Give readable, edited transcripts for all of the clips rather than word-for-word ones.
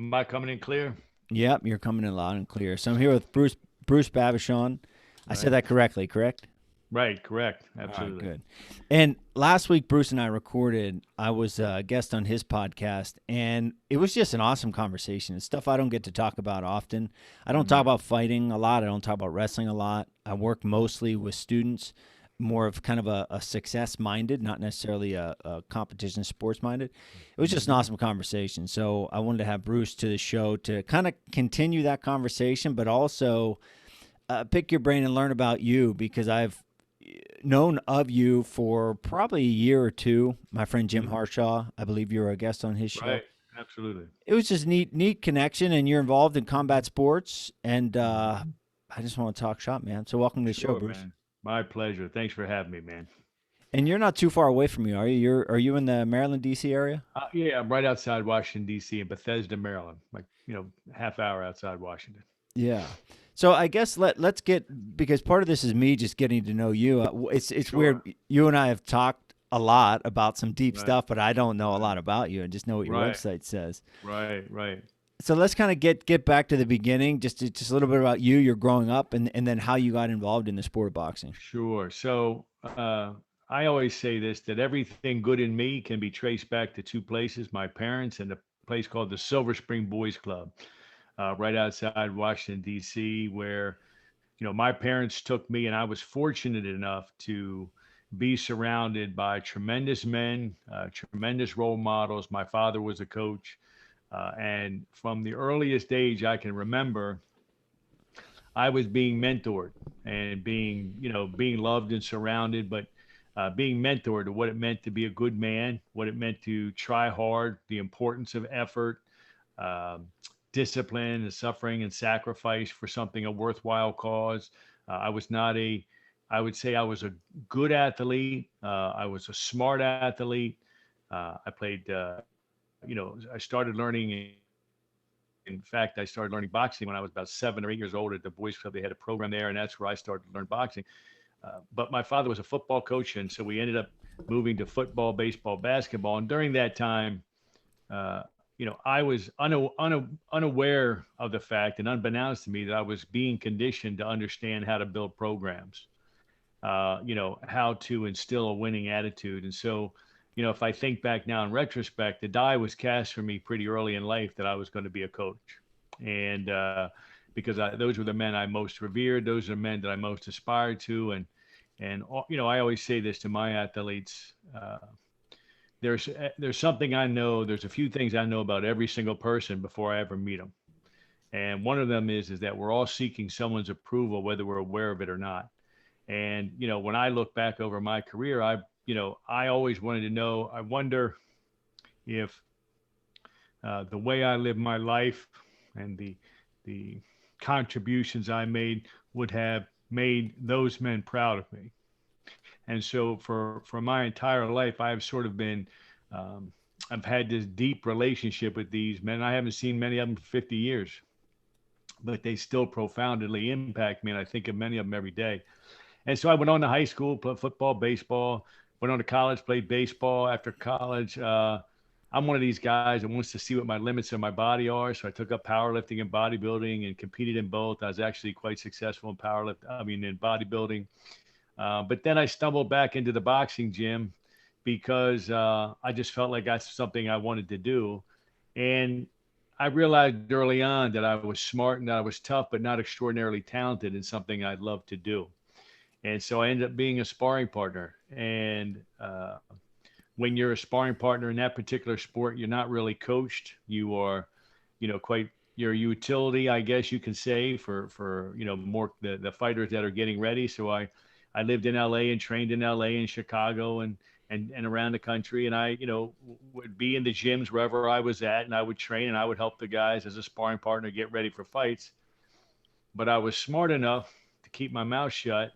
Am I coming in clear? Yep, you're coming in loud and clear. So I'm here with Bruce Babashan. I said Right. that correctly, correct? Right. Correct. All right, Absolutely. good. And last week, Bruce and I recorded. I was a guest on his podcast, and it was just an awesome conversation. It's stuff I don't get to talk about often. I don't talk Hmm. about fighting a lot. I don't talk about wrestling a lot. I work mostly with students, more of kind of a success minded, not necessarily a competition sports minded. It was just an Hmm. awesome conversation. So I wanted to have Bruce to the show to kind of continue that conversation, but also pick your brain and learn about you because I've known of you for probably a year or two. My friend Jim Hmm. Harshaw, I believe you were a guest on his show. Right. Absolutely. It was just neat connection, and you're involved in combat sports, and Hmm. I just want to talk shop, man. So welcome to the show, Sure, Bruce. man. My pleasure. Thanks for having me, man. And you're not too far away from me, are you? Are you in the Maryland, D.C. area? Yeah, I'm right outside Washington D.C. in Bethesda, Maryland. Like half hour outside Washington. Yeah. So I guess let's get because part of this is me just getting to know you. It's weird. Sure. You and I have talked a lot about some deep Right. stuff, but I don't know a Right. lot about you and just know what your Right. website says. Right. Right. So let's kind of get back to the beginning, just a little bit about you, your growing up, and then how you got involved in the sport of boxing. Sure. So I always say this that everything good in me can be traced back to two places: my parents and a place called the Silver Spring Boys Club, right outside Washington D.C., where my parents took me, and I was fortunate enough to be surrounded by tremendous men, tremendous role models. My father was a coach, and from the earliest age I can remember, I was being mentored and being loved and surrounded, but being mentored to what it meant to be a good man, what it meant to try hard, the importance of effort, um, discipline, and suffering and sacrifice for something a worthwhile cause. I was not a, I would say I was a good athlete. I was a smart athlete. I played, I started learning. In fact, I started learning boxing when I was about 7 or 8 years old at the Boys Club. They had a program there, and that's where I started to learn boxing. But my father was a football coach, and so we ended up moving to football, baseball, basketball. And during that time, uh, I was unaware of the fact and unbeknownst to me that I was being conditioned to understand how to build programs, how to instill a winning attitude. And so, if I think back now in retrospect, the die was cast for me pretty early in life that I was going to be a coach. And because those were the men I most revered, those are the men that I most aspired to. And I always say this to my athletes. There's something I know. There's a few things I know about every single person before I ever meet them. And one of them is that we're all seeking someone's approval, whether we're aware of it or not. And when I look back over my career, I always wanted to know. I wonder if the way I live my life and the contributions I made would have made those men proud of me. And so for my entire life, I've sort of been I've had this deep relationship with these men. I haven't seen many of them for 50 years, but they still profoundly impact me, and I think of many of them every day. And so I went on to high school, played football, baseball, went on to college, played baseball after college. I'm one of these guys that wants to see what my limits of my body are. So I took up powerlifting and bodybuilding and competed in both. I was actually quite successful in in bodybuilding. But then I stumbled back into the boxing gym because I just felt like that's something I wanted to do. And I realized early on that I was smart and that I was tough, but not extraordinarily talented in something I'd love to do. And so I ended up being a sparring partner. And when you're a sparring partner in that particular sport, you're not really coached. You are, quite your utility, I guess you can say, for more the fighters that are getting ready. So I lived in LA and trained in LA and Chicago and around the country. And I, would be in the gyms wherever I was at, and I would train and I would help the guys as a sparring partner get ready for fights. But I was smart enough to keep my mouth shut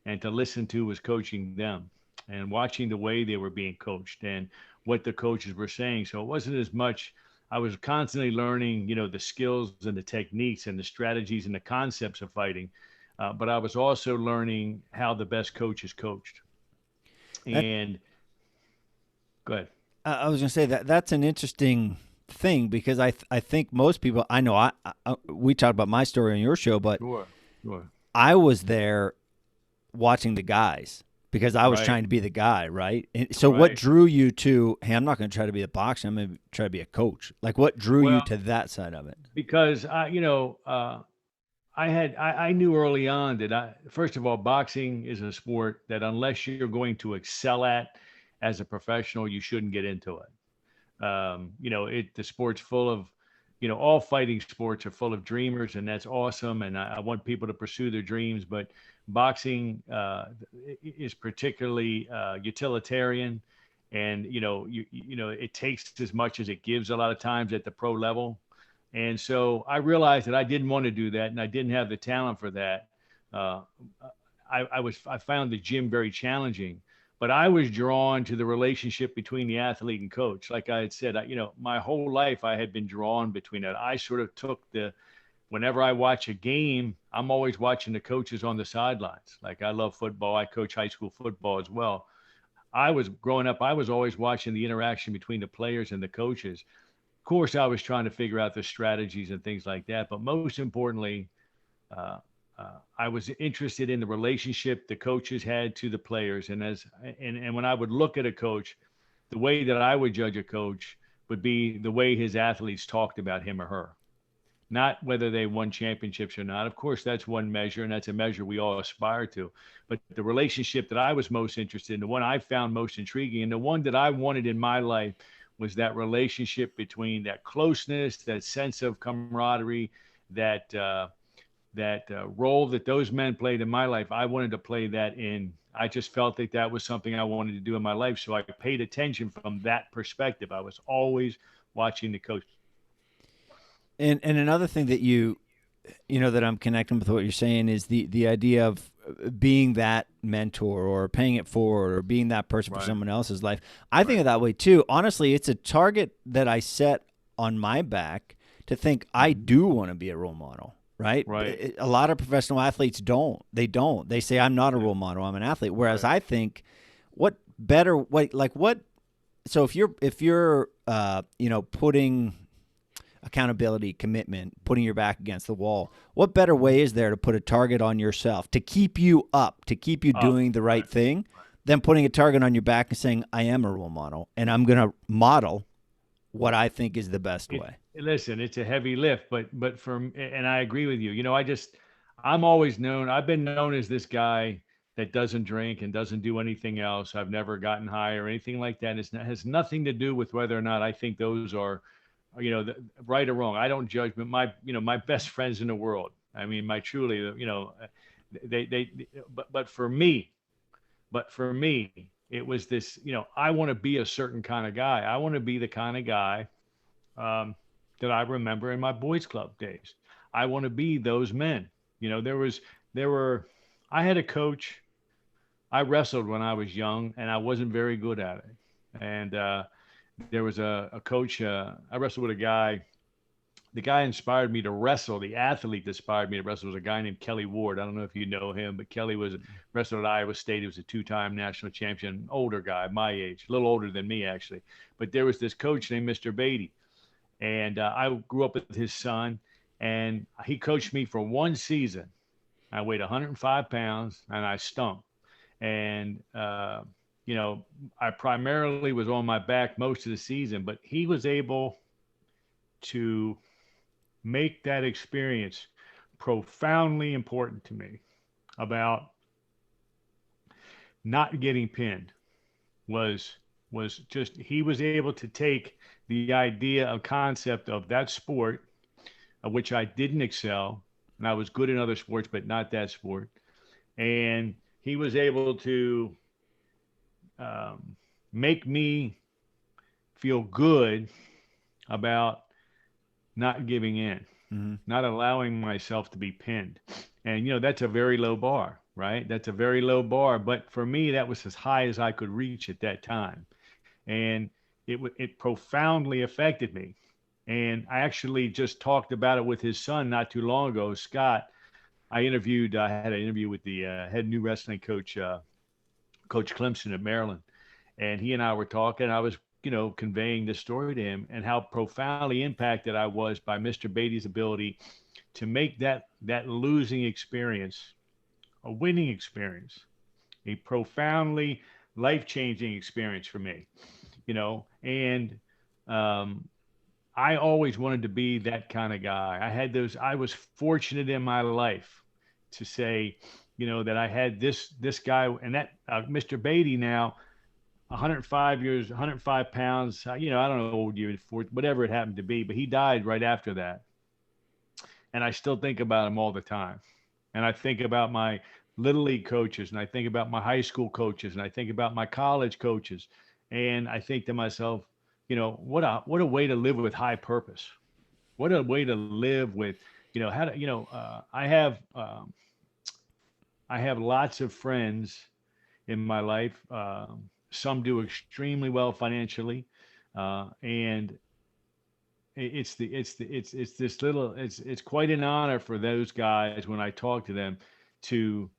and to listen to was coaching them and watching the way they were being coached and what the coaches were saying. So it wasn't as much, I was constantly learning, the skills and the techniques and the strategies and the concepts of fighting. But I was also learning how the best coaches coached. That And go ahead. I was going to say that's an interesting thing because I think most people I know we talked about my story on your show, but Sure. Sure. I was there watching the guys because I was Right. trying to be the guy, right? And so what Right. drew you to, hey, I'm not going to try to be a boxer, I'm going to try to be a coach. Like what drew you Well, to that side of it? because I knew early on that first of all, boxing is a sport that unless you're going to excel at as a professional, you shouldn't get into it. The sport's full of, all fighting sports are full of dreamers, and that's awesome. And I want people to pursue their dreams, but boxing is particularly utilitarian, and it takes as much as it gives a lot of times at the pro level. And so I realized that I didn't want to do that, and I didn't have the talent for that. Uh, I found the gym very challenging, but I was drawn to the relationship between the athlete and coach. Like I had said, my whole life I had been drawn between that. I sort of took whenever I watch a game, I'm always watching the coaches on the sidelines. Like I love football. I coach high school football as well. I was growing up, I was always watching the interaction between the players and the coaches. Of course, I was trying to figure out the strategies and things like that. But most importantly, uh, I was interested in the relationship the coaches had to the players. And when I would look at a coach, the way that I would judge a coach would be the way his athletes talked about him or her, not whether they won championships or not. Of course, that's one measure, and that's a measure we all aspire to. But the relationship that I was most interested in, the one I found most intriguing, and the one that I wanted in my life was that relationship between that closeness, that sense of camaraderie, that role that those men played in my life. I wanted to play that in. I just felt that that was something I wanted to do in my life. So I paid attention from that perspective. I was always watching the coach. And another thing that that I'm connecting with what you're saying is the idea of being that mentor or paying it forward or being that person for Right. someone else's life. I think Right. of that way too. Honestly, it's a target that I set on my back to think I Mhm. do want to be a role model, right? Right. A lot of professional athletes don't. They don't. They say I'm not a Yeah. role model, I'm an athlete. Whereas Right. I think what better what so if you're putting accountability, commitment, putting your back against the wall. What better Mhm. way is there to put a target on yourself, to keep you up, to keep you Up. doing the Right. right thing, than putting a target on your back and saying, I am a role model and I'm going to model what I think is the best way? Listen, it's a heavy lift, but and I agree with you. I'm always known. I've been known as this guy that doesn't drink and doesn't do anything else. I've never gotten high or anything like that. Has nothing to do with whether or not I think those are, right or wrong. I don't judge, but my best friends in the world. I mean, my truly, they, but for me, it was this. I want to be a certain kind of guy. I want to be the kind of guy um, that I remember in my boys club days. I want to be those men. There were, I had a coach. I wrestled when I was young, and I wasn't very good at it. And there was a coach. I wrestled with a guy. The guy inspired me to wrestle. The athlete that inspired me to wrestle was a guy named Kelly Ward. I don't know if you know him, but Kelly was wrestled at Iowa State. He was a two-time national champion, older guy, my age, a little older than me actually. But there was this coach named Mr. Beatty, and I grew up with his son, and he coached me for one season. I weighed 105 pounds, and I stunk. And you know, I primarily was on my back most of the season, but he was able to make that experience profoundly important to me about not getting pinned was just he was able to take the idea of concept of that sport of which I didn't excel, and I was good in other sports but not that sport, and he was able to um, make me feel good about not giving in, Mm-hmm. not allowing myself to be pinned. And, that's a very low bar, right? That's a very low bar. But for me, that was as high as I could reach at that time. And it profoundly affected me. And I actually just talked about it with his son not too long ago, Scott. I had an interview with the head new wrestling coach, Coach Clemson at Maryland. And he and I were talking. I was conveying the story to him, and how profoundly impacted I was by Mr. Beatty's ability to make that losing experience a winning experience, a profoundly life-changing experience for me. And um, I always wanted to be that kind of guy. I was fortunate in my life to say, that I had this guy, and that Mr. Beatty now, 105 years, 105 pounds. I don't know how old you for whatever it happened to be, but he died right after that, and I still think about him all the time. And I think about my little league coaches, and I think about my high school coaches, and I think about my college coaches, and I think to myself, what a way to live with high purpose. What a way to live with, how to, I have lots of friends in my life. Some do extremely well financially, and it's this little it's quite an honor for those guys when I talk to them to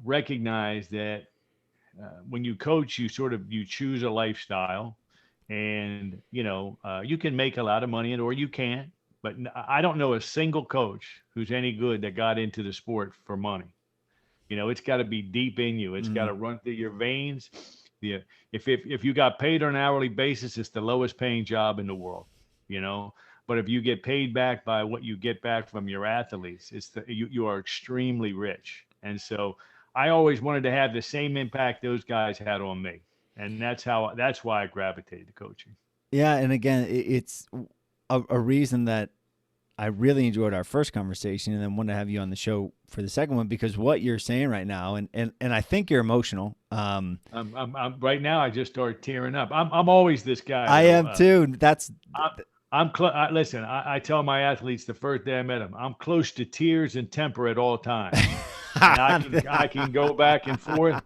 recognize that when you coach, you choose a lifestyle, and you can make a lot of money, or you can't. But I don't know a single coach who's any good that got into the sport for money. It's got to be deep in you. It's got to run through your veins. Yeah, if you got paid on an hourly basis, it's the lowest paying job in the world. But if you get paid back by what you get back from your athletes, you are extremely rich. And so I always wanted to have the same impact those guys had on me, and that's why I gravitated to coaching. Yeah, and again, it's a reason that I really enjoyed our first conversation, and then wanted to have you on the show for the second one, because what you're saying right now, and I think you're emotional. I'm right now. I just started tearing up. I'm always this guy. I am too. That's. Listen, I tell my athletes the first day I met them, I'm close to tears and temper at all times. And I can go back and forth,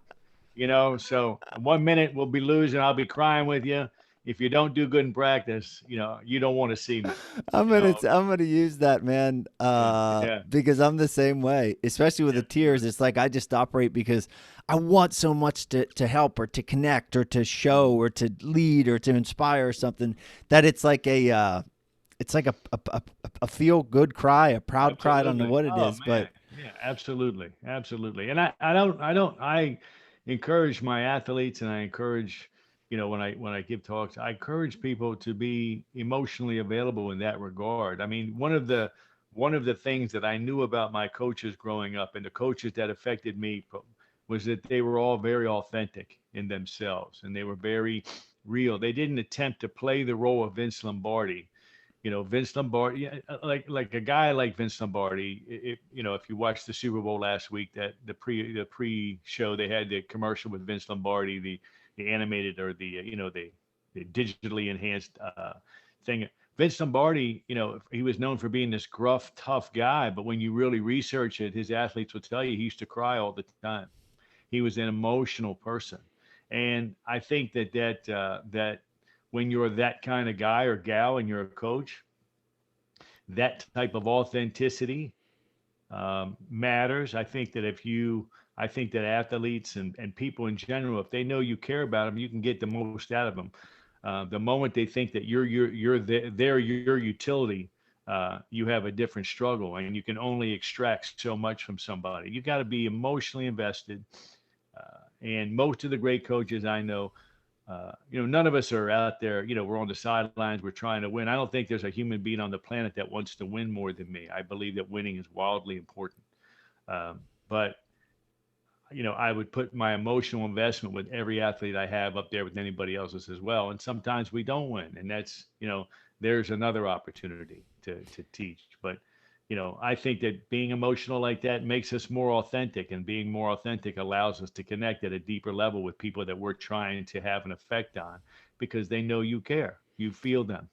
so 1 minute we'll be losing. I'll be crying with you. If you don't do good in practice, you don't want to see me. I'm gonna use that, man. Because I'm the same way, especially with the tears. It's like I just operate because I want so much to help, or to connect, or to show, or to lead, or to inspire something, that it's like a feel good cry, a proud cry. I don't know what it is, man. but yeah, absolutely. And I encourage my athletes, and I encourage, when I give talks, I encourage people to be emotionally available in that regard. I mean, one of the things that I knew about my coaches growing up, and the coaches that affected me, was that they were all very authentic in themselves, and they were very real. They didn't attempt to play the role of Vince Lombardi. Vince Lombardi, like a guy like Vince Lombardi. If you watched the Super Bowl last week, that the pre-show, they had the commercial with Vince Lombardi, the animated, or the digitally enhanced thing. Vince Lombardi, he was known for being this gruff, tough guy, but when you really research it, his athletes will tell you he used to cry all the time. He was an emotional person, and I think that when you're that kind of guy or gal and you're a coach, that type of authenticity matters. I think that athletes and people in general, if they know you care about them, you can get the most out of them. The moment they think that you're your utility, you have a different struggle, and you can only extract so much from somebody. You got to be emotionally invested. And most of the great coaches I know, none of us are out there, we're on the sidelines, we're trying to win. I don't think there's a human being on the planet that wants to win more than me. I believe that winning is wildly important. But I would put my emotional investment with every athlete I have up there with anybody else's as well. And sometimes we don't win. And that's, there's another opportunity to teach. But, I think that being emotional like that makes us more authentic, and being more authentic allows us to connect at a deeper level with people that we're trying to have an effect on, because they know you care, you feel them,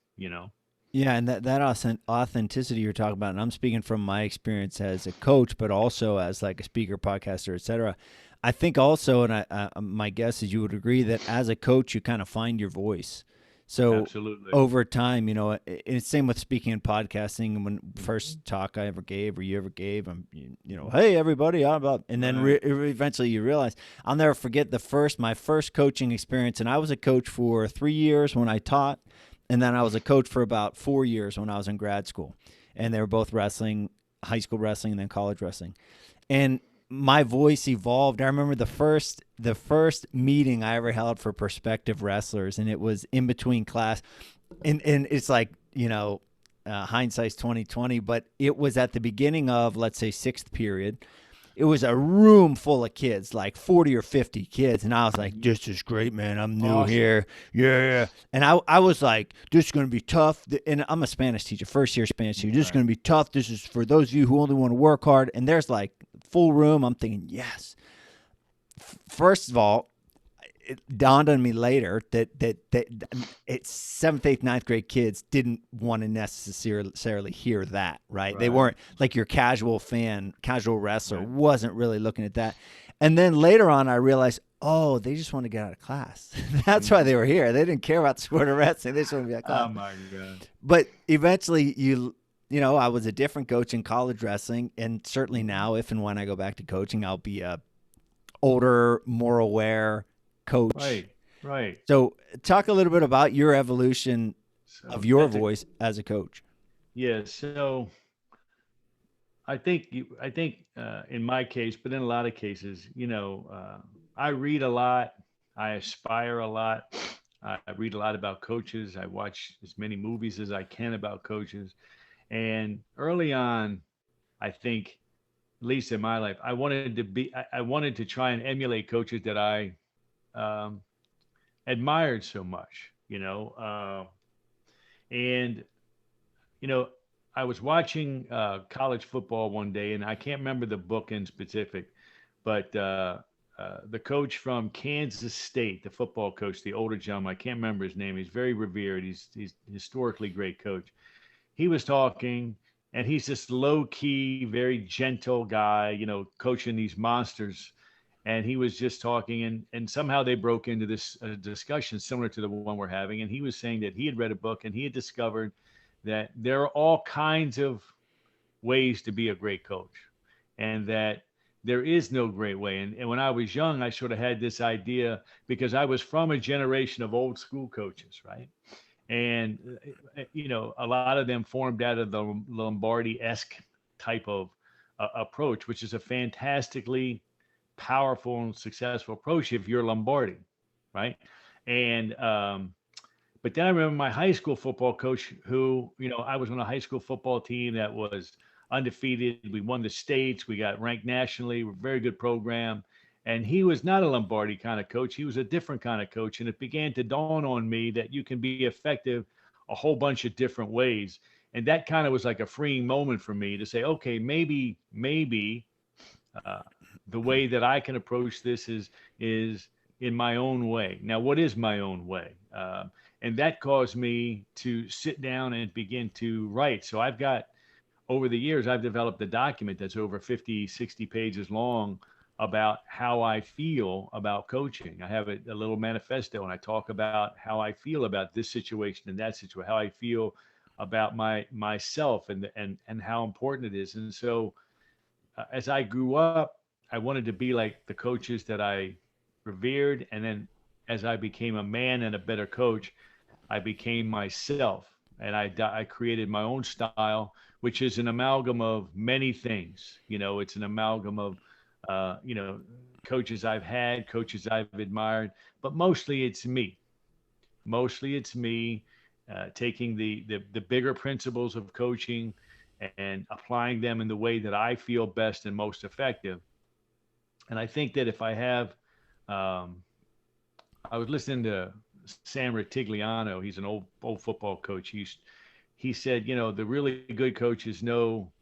Yeah, and that authenticity you're talking about, and I'm speaking from my experience as a coach, but also as like a speaker, podcaster, et cetera. I think also, and my guess is you would agree, that as a coach, you kind of find your voice. So Absolutely. over time, and it's same with speaking and podcasting. When first talk I ever gave or you ever gave, hey everybody, I'm about, and then Right. eventually you realize. I'll never forget my first coaching experience, and I was a coach for 3 years when I taught, and then I was a coach for about 4 years when I was in grad school, and they were both wrestling, high school wrestling, and then college wrestling, and my voice evolved. I remember the first meeting I ever held for prospective wrestlers, and it was in between class, and it's like hindsight's 2020, but it was at the beginning of, let's say, sixth period. It was a room full of kids, like 40 or 50 kids. And I was like, Mhm. this is great, man. I'm new Awesome. here. Yeah. And I was like, this is going to be tough. And I'm a Spanish teacher, first year Spanish teacher. This is Right. going to be tough. This is for those of you who only want to work hard. And there's like full room. I'm thinking, yes. First of all, it dawned on me later that it's seventh, eighth, ninth grade kids didn't want to necessarily hear that, right? They Right. weren't like your casual fan, casual wrestler Right. wasn't really looking at that. And then later on, I realized, oh, they just want to get out of class. That's why Mhm. they were here. They didn't care about the sport of wrestling. They just want to be out of Oh class. my God. But eventually, I was a different coach in college wrestling, and certainly Mhm. now, if and when I go back to coaching, I'll be a older, more aware coach. Right. Right. So, talk a little bit about your evolution of So your that's a voice as a coach. yeah. So I think in my case, but in a lot of cases, I read a lot. I aspire a lot. I read a lot about coaches. I watch as many movies as I can about coaches. And early on, I think, at least in my life, I wanted to try and emulate coaches that I um, admired so much, and you know, I was watching college football one day, and I can't remember the book in specific, but the coach from Kansas State, the football coach, the older gentleman, I can't remember his name. He's very revered. He's historically great coach. He was talking, and he's this low key, very gentle guy, coaching these monsters. And he was just talking, and somehow they broke into this discussion similar to the one we're having. And he was saying that he had read a book and he had discovered that there are all kinds of ways to be a great coach, and that there is no great way. And when I was young, I sort of had this idea because I was from a generation of old school coaches, right? And a lot of them formed out of the Lombardi-esque type of approach, which is a fantastically powerful and successful approach if you're Lombardi, right? And but then I remember my high school football coach, who, I was on a high school football team that was undefeated. We won the states. We got ranked nationally. We're a very good program. And he was not a Lombardi kind of coach. He was a different kind of coach. And it began to dawn on me that you can be effective a whole bunch of different ways. And that kind of was like a freeing moment for me to say, okay, maybe uh, the way that I can approach this is in my own way. Now, what is my own way? And that caused me to sit down and begin to write. So I've got over the years, I've developed a document that's over 50, 60 pages long about how I feel about coaching. I have a little manifesto, and I talk about how I feel about this situation and that situation, how I feel about myself and how important it is. And so as I grew up, I wanted to be like the coaches that I revered. And then as I became a man and a better coach, I became myself. And I created my own style, which is an amalgam of many things. It's an amalgam of, coaches I've had, coaches I've admired, but mostly it's me. Mostly it's me taking the bigger principles of coaching and applying them in the way that I feel best and most effective. And I think that if I have, um, I was listening to Sam Ritigliano. He's an old football coach. He said, the really good coaches know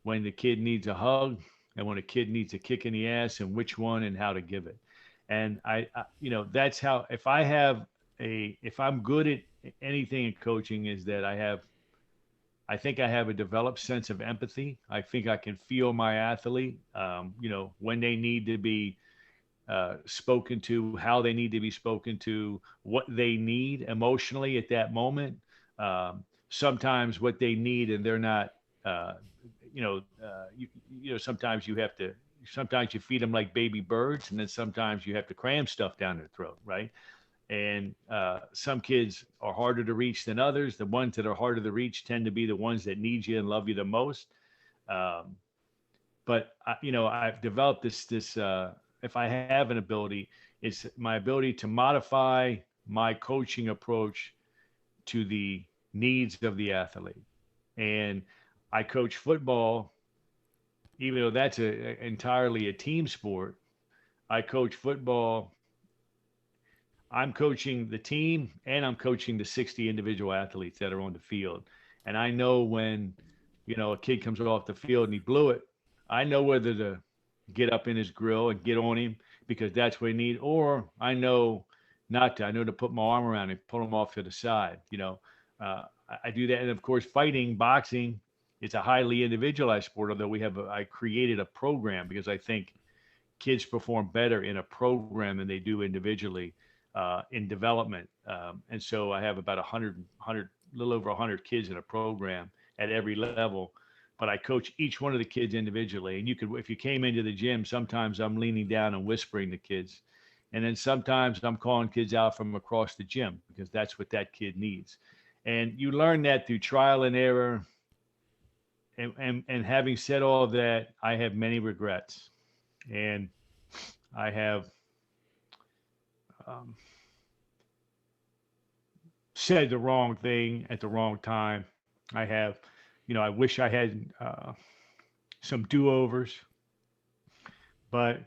when the kid needs a hug and when a kid needs a kick in the ass and which one and how to give it. And that's how, if I'm good at anything in coaching, is that I think I have a developed sense of empathy. I think I can feel my athlete, when they need to be spoken to, how they need to be spoken to, what they need emotionally at that moment. Sometimes what they need, and they're not, uh, sometimes you have to, sometimes you feed them like baby birds, and then sometimes you have to cram stuff down their throat, right? And some kids are harder to reach than others. The ones that are harder to reach tend to be the ones that need you and love you the most. Um, but I've developed this. If I have an ability, it's my ability to modify my coaching approach to the needs of the athlete. And I coach football, even though that's entirely a team sport. I coach football. I'm coaching the team and I'm coaching the 60 individual athletes that are on the field. And I know when, a kid comes off the field and he blew it, I know whether to get up in his grill and get on him because that's what he need, or I know not to. I know to put my arm around him, pull him off to the side. I do that. And of course, fighting, boxing, it's a highly individualized sport, although I created a program because I think kids perform better in a program than they do individually in development. And so I have about 100, a little over 100 kids in a program at every level. But I coach each one of the kids individually. And if you came into the gym, sometimes I'm leaning down and whispering to kids. And then sometimes I'm calling kids out from across the gym because that's what that kid needs. And you learn that through trial and error. And having said all of that, I have many regrets. And I have said the wrong thing at the wrong time. I have, I wish I had some do-overs, but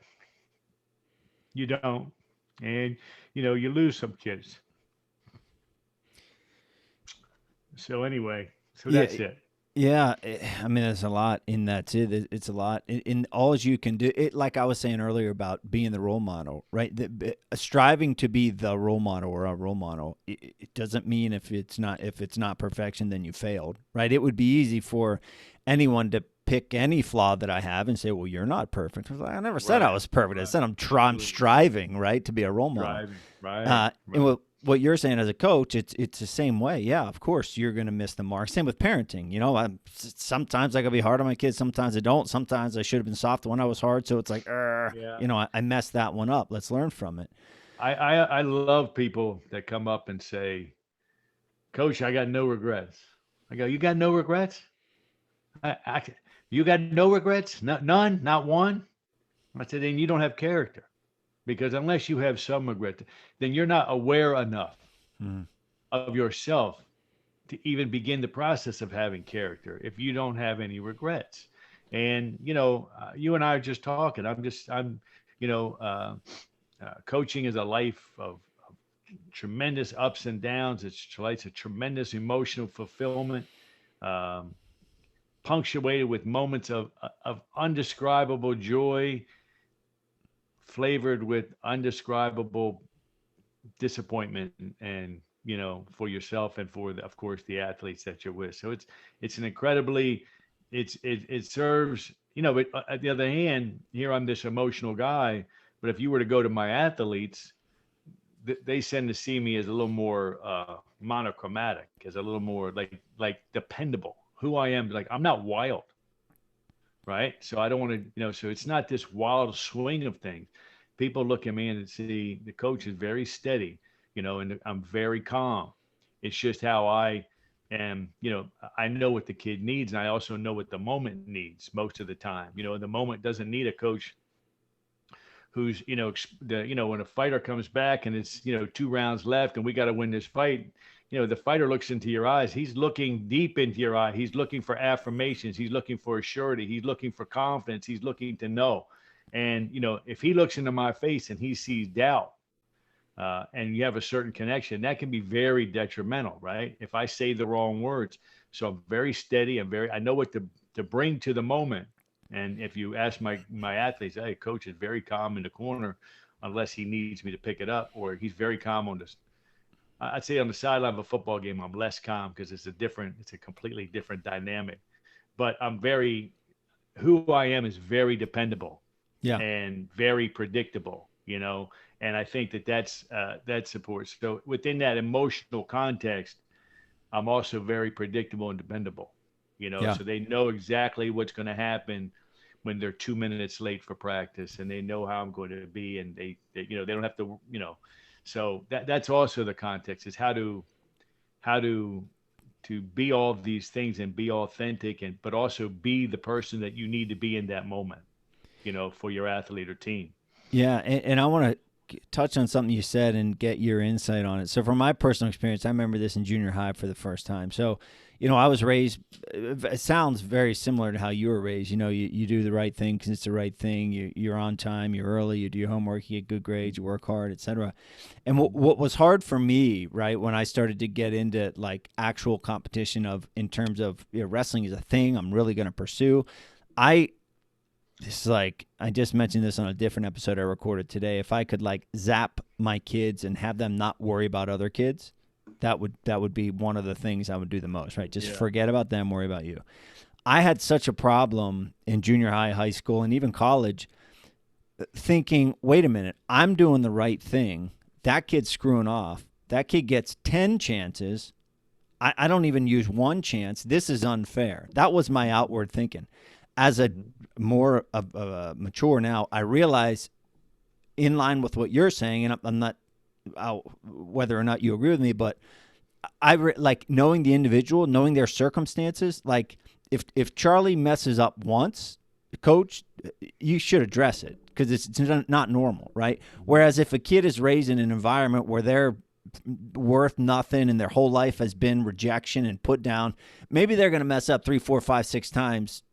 you don't. And, you lose some kids. So anyway, that's it. Yeah, I mean, there's a lot in that too. It's a lot in all you can do. It, like I was saying earlier about being the role model, right? Striving to be the role model or a role model. It doesn't mean if it's not perfection, then you failed, right? It would be easy for anyone to pick any flaw that I have and say, "Well, you're not perfect." I never said I was perfect. I said I'm striving, right, to be a role model. Right. And what you're saying as a coach, it's the same way. Yeah, of course you're going to miss the mark. Same with parenting. Sometimes I gotta be hard on my kids. Sometimes I don't. Sometimes I should have been soft when I was hard. So it's like, I messed that one up. Let's learn from it. I love people that come up and say, "Coach, I got no regrets." I go, "You got no regrets? You got no regrets? None? Not one?" I said, "Then you don't have character. Because unless you have some regret, then you're not aware enough of yourself to even begin the process of having character if you don't have any regrets." And, you and I are just talking. Coaching is a life of tremendous ups and downs. It's a tremendous emotional fulfillment, punctuated with moments of undescribable joy, flavored with undescribable disappointment and for yourself and for of course the athletes that you're with. So it's an incredibly it serves, but at the other hand, here I'm this emotional guy, but if you were to go to my athletes, they tend to see me as a little more monochromatic, as a little more like dependable. Who I am, like I'm not wild, right? So I don't want to, so it's not this wild swing of things. People look at me and see the coach is very steady, and I'm very calm. It's just how I am, I know what the kid needs, and I also know what the moment needs most of the time. The moment doesn't need a coach who's, when a fighter comes back and it's, 2 rounds left and we got to win this fight, the fighter looks into your eyes. He's looking deep into your eye. He's looking for affirmations. He's looking for surety. He's looking for confidence. He's looking to know. And, if he looks into my face and he sees doubt, and you have a certain connection, that can be very detrimental, right? If I say the wrong words. So I'm very steady. I know what to bring to the moment. And if you ask my athletes, hey, coach is very calm in the corner unless he needs me to pick it up, or he's very calm on this. I'd say on the sideline of a football game, I'm less calm because it's a completely different dynamic. But who I am is very dependable, yeah, and very predictable. you know, and I think that that supports. So within that emotional context, I'm also very predictable and dependable, you know, Yeah. so they know exactly what's going to happen when they're 2 minutes late for practice, and they know how I'm going to be, and you know, they don't have to, you know, so that's also the context is how to be all of these things and be authentic, and but also be the person that you need to be in that moment, you know, for your athlete or team. Yeah, and I want to touch on something you said and get your insight on it. So, from my personal experience, I remember this in junior high for the first time. So, I was raised. It sounds very similar to how you were raised. You do the right thing because it's the right thing. You're on time. You're early. You do your homework. You get good grades. You work hard, etc. And what was hard for me, right, when I started to get into like actual competition of in terms of wrestling is a thing I'm really going to pursue. I This is like I just mentioned this on a different episode I recorded today. If I could like zap my kids and have them not worry about other kids, that would be one of the things I would do the most, right? Just Yeah. forget about them, worry about you. I had such a problem in junior high, high school, and even college thinking, wait a minute, I'm doing the right thing. That kid's screwing off. That kid gets 10 chances. I don't even use one chance. This is unfair. That was my outward thinking. As a Mhm. more mature now, I realize in line with what you're saying, and I'm not whether or not you agree with me, but like knowing the individual, knowing their circumstances. Like if Charlie messes up once, coach, you should address it because it's not normal, right? Mhm. Whereas if a kid is raised in an environment where they're worth nothing and their whole life has been rejection and put down, maybe they're going to mess up 3, 4, 5, 6 times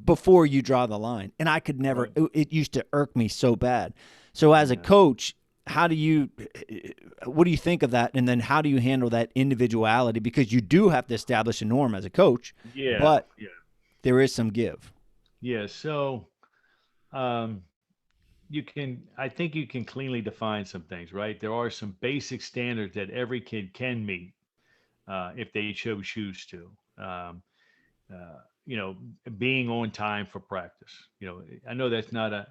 before you draw the line. And I could never, Right. it used to irk me so bad. So as a Yeah. coach, how do you, what do you think of that? And then how do you handle that individuality? Because you do have to establish a norm as a coach, Yeah. but Yeah. there is some give. Yeah. So, um, I think you can cleanly define some things, right? There are some basic standards that every kid can meet if they choose to. Um, you know, being on time for practice. You know, I know that's not a.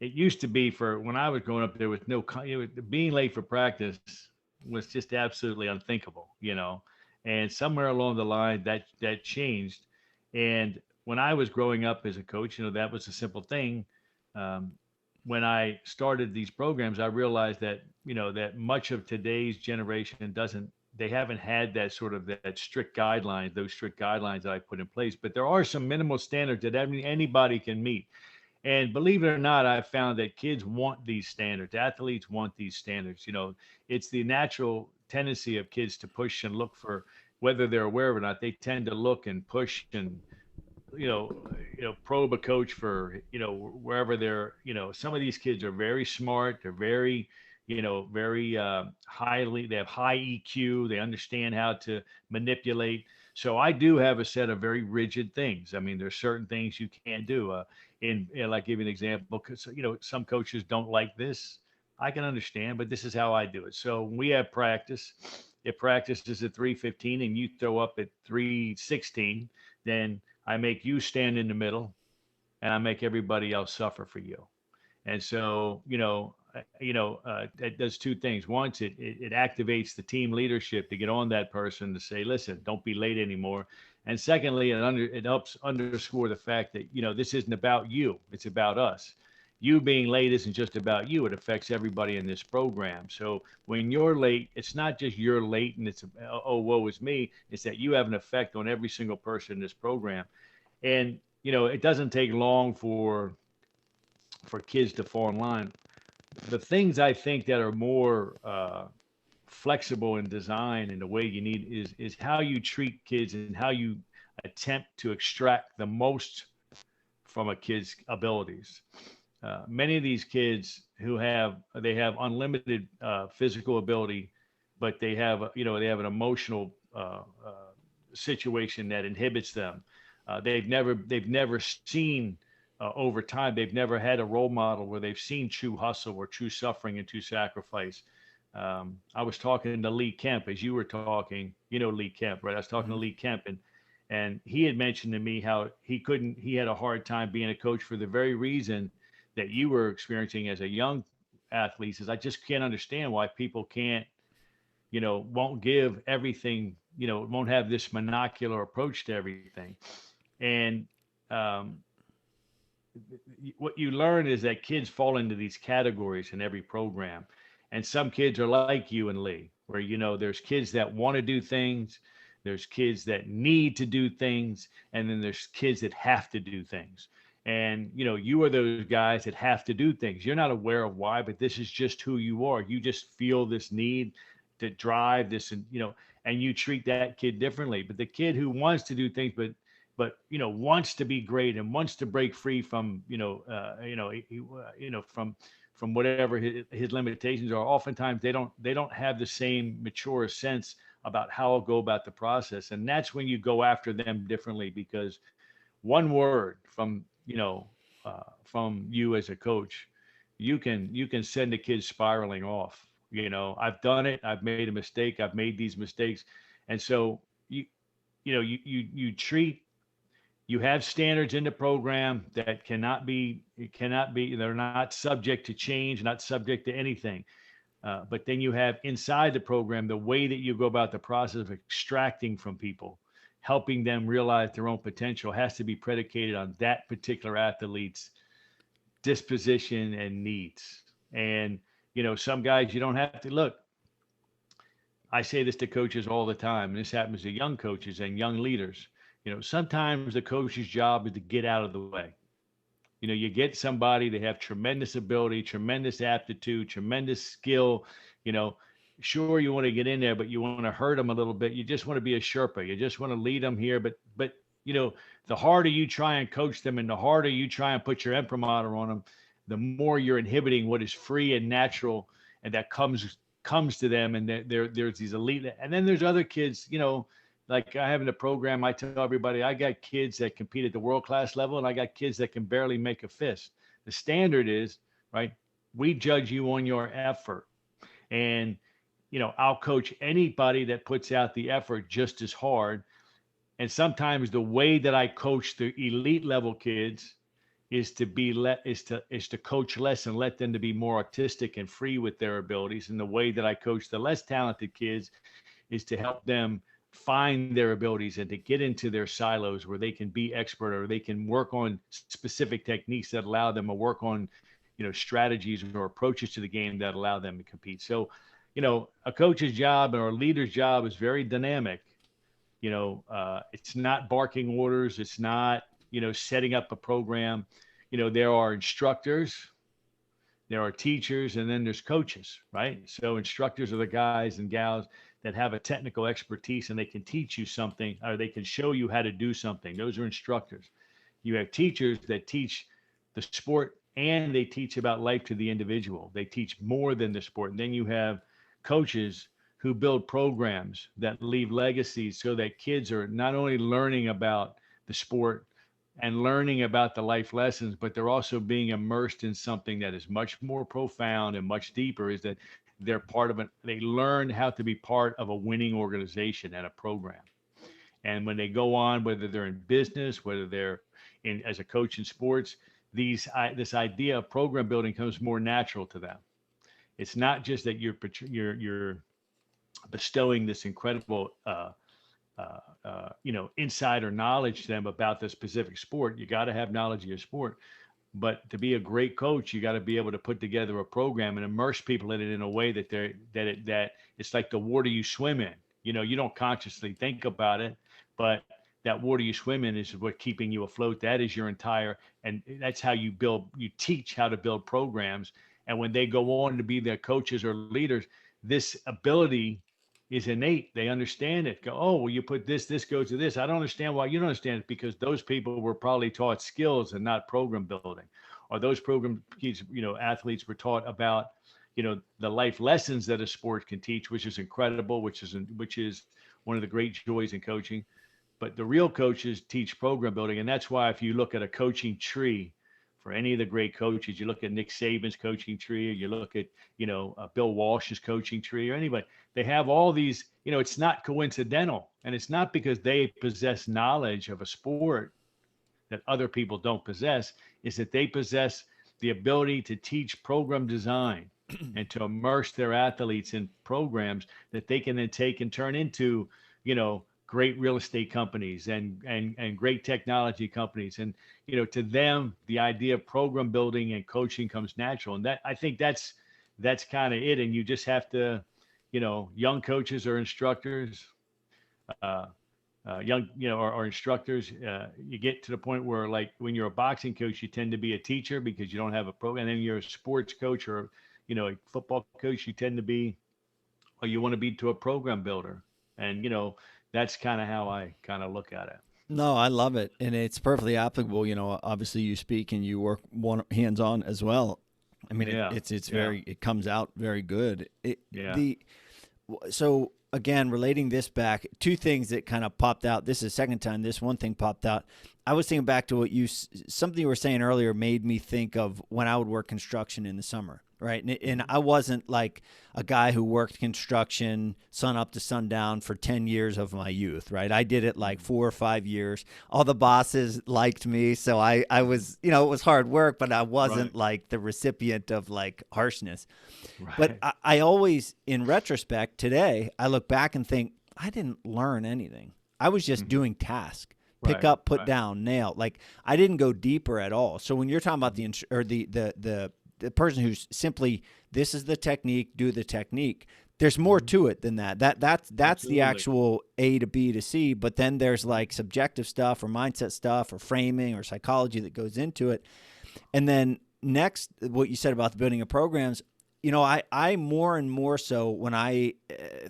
It used to be for when I was growing up, there was no. Being late for practice was just absolutely unthinkable. You know, and somewhere along the line that changed. And when I was growing up as a coach, you know, that was a simple thing. Um, when I started these programs, I realized that that much of today's generation doesn't they haven't had that sort of that strict guidelines, those strict guidelines that I put in place. But there are some minimal standards that anybody can meet. And believe it or not, I've found that kids want these standards. Athletes want these standards. You know, it's the natural tendency of kids to push and look for, whether they're aware of it or not. They tend to look and push and probe a coach for wherever they're. Some of these kids are very smart. They're very very highly. They have high EQ. They understand how to manipulate. So I do have a set of very rigid things. I mean, there's certain things you can't do. Like give you an example, because some coaches don't like this. I can understand, but this is how I do it. So when we have practice, if practice is at 3:15 and you throw up at 3:16, then I make you stand in the middle, and I make everybody else suffer for you. And so, it does two things. Once it activates the team leadership to get on that person to say, listen, don't be late anymore. And secondly, it helps underscore the fact that, this isn't about you. It's about us. You being late isn't just about you. It affects everybody in this program. So when you're late, it's not just you're late and it's, oh, woe is me. It's that you have an effect on every single person in this program. And, it doesn't take long for kids to fall in line. The things I think that are more flexible in design and the way you need is how you treat kids and how you attempt to extract the most from a kid's abilities. Many of these kids they have unlimited physical ability, but they have an emotional situation that inhibits them. They've never seen over time. They've never had a role model where they've seen true hustle or true suffering and true sacrifice. I was talking to Lee Kemp as you were talking. You know Lee Kemp, right? I was talking to Mm-hmm. Lee Kemp, and he had mentioned to me how he had a hard time being a coach for the very reason that you were experiencing as a young athletes is I just can't understand why people can't, won't give everything, won't have this monocular approach to everything. And um, what you learn is that kids fall into these categories in every program. And some kids are like you and Lee, where, there's kids that want to do things, there's kids that need to do things, and then there's kids that have to do things. And, you are those guys that have to do things. You're not aware of why, but this is just who you are. You just feel this need to drive this, and, and you treat that kid differently. But the kid who wants to do things, but wants to be great and wants to break free from from whatever his limitations are, oftentimes they don't have the same mature sense about how I'll go about the process. And that's when you go after them differently, because one word from you as a coach, you can send the kids spiraling off. I've done it, I've made a mistake, I've made these mistakes. And so you treat, you have standards in the program that they're not subject to change, not subject to anything. But then you have inside the program the way that you go about the process of extracting from people, helping them realize their own potential, has to be predicated on that particular athlete's disposition and needs. And, some guys you don't have to look. I say this to coaches all the time, and this happens to young coaches and young leaders. Sometimes the coach's job is to get out of the way. You get somebody, they have tremendous ability, tremendous aptitude, tremendous skill. Sure, you want to get in there, but you want to hurt them a little bit. You just want to be a Sherpa. You just want to lead them here. But the harder you try and coach them, and the harder you try and put your imprimatur on them, the more you're inhibiting what is free and natural, and that comes to them. And there's these elite, and then there's other kids. Like I have in the program, I tell everybody, I got kids that compete at the world-class level, and I got kids that can barely make a fist. The standard is, right, we judge you on your effort. And, I'll coach anybody that puts out the effort just as hard. And sometimes the way that I coach the elite level kids is to coach less and let them to be more artistic and free with their abilities. And the way that I coach the less talented kids is to help them find their abilities and to get into their silos where they can be expert, or they can work on specific techniques that allow them to work on, strategies or approaches to the game that allow them to compete. So, a coach's job or a leader's job is very dynamic. It's not barking orders. It's not, setting up a program. There are instructors, there are teachers, and then there's coaches, right? So instructors are the guys and gals that have a technical expertise, and they can teach you something, or they can show you how to do something. Those are instructors. You have teachers that teach the sport, and they teach about life to the individual. They teach more than the sport. And then you have coaches who build programs that leave legacies, so that kids are not only learning about the sport and learning about the life lessons, but they're also being immersed in something that is much more profound and much deeper, is that they're part of it. They learn how to be part of a winning organization and a program. And when they go on, whether they're in business, whether they're in as a coach in sports, this idea of program building comes more natural to them. It's not just that you're bestowing this incredible insider knowledge to them about the specific sport. You got to have knowledge of your sport. But to be a great coach, you got to be able to put together a program and immerse people in it in a way that it's like the water you swim in. You don't consciously think about it, but that water you swim in is what keeping you afloat. That is your entire, and that's how you teach how to build programs. And when they go on to be their coaches or leaders, this ability is innate. They understand it. Go, oh, well, you put this goes to this. I don't understand why you don't understand it, because those people were probably taught skills and not program building, or those program kids, athletes were taught about, the life lessons that a sport can teach, which is incredible, which is one of the great joys in coaching. But the real coaches teach program building. And that's why if you look at a coaching tree for any of the great coaches, you look at Nick Saban's coaching tree, or you look at, Bill Walsh's coaching tree, or anybody, they have all these, it's not coincidental. And it's not because they possess knowledge of a sport that other people don't possess, is that they possess the ability to teach program design. and to immerse their athletes in programs that they can then take and turn into, great real estate companies and great technology companies. And, to them, the idea of program building and coaching comes natural. And that, I think that's kind of it. And you just have to, young coaches or instructors, uh, young, or instructors, you get to the point where, like, when you're a boxing coach, you tend to be a teacher because you don't have a program. And then you're a sports coach or, a football coach, you tend to be, or you want to be to a program builder. And, that's kind of how I kind of look at it. No, I love it, and it's perfectly applicable. Obviously, you speak and you work one hands on as well. I mean, Yeah. it's Yeah. very it comes out very good. Yeah. The So again, relating this back, two things that kind of popped out. This is the second time this one thing popped out. I was thinking back to something you were saying earlier made me think of when I would work construction in the summer, right? And I wasn't like a guy who worked construction sun up to sundown for 10 years of my youth, right? I did it like 4 or 5 years. All the bosses liked me. So I was, it was hard work, but I Right. wasn't like the recipient of like harshness. But Right. I always, in retrospect, today, I look back and think, I didn't learn anything. I was just Hmm. doing task, pick Right. up, put Right. down, nail. Like I didn't go deeper at all. So when you're talking about Mhm. the person who's simply, this is the technique, do the technique. There's more Mhm. to it than that. That's the Absolutely. actual A to B to C. But then there's like subjective stuff or mindset stuff or framing or psychology that goes into it. And then next, what you said about the building of programs, I more and more so when I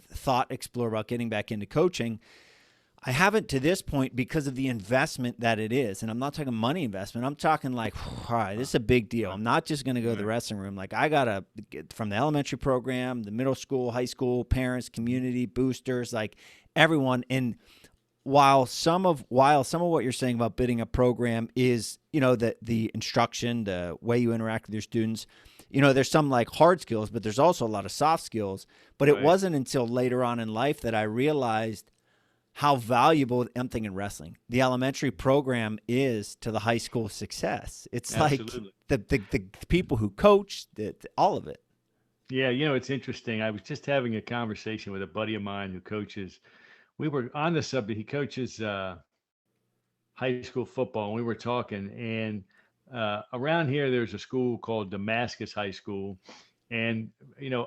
thought explore about getting back into coaching, I haven't to this point because of the investment that it is. And I'm not talking money investment. I'm talking like, all right, this is a big deal. Right. I'm not just going to go to the Right. wrestling room. Like I got to get from the elementary program, the middle school, high school, parents, community, boosters, like everyone. And while some of what you're saying about bidding a program is, the instruction, the way you interact with your students, there's some like hard skills, but there's also a lot of soft skills. But it Right. wasn't until later on in life that I realized how valuable, I'm thinking wrestling, the elementary program is to the high school success. It's like Absolutely. the people who coach, all of it. Yeah. It's interesting. I was just having a conversation with a buddy of mine who coaches. We were on the subject. He coaches high school football, and we were talking. And around here, there's a school called Damascus High School, and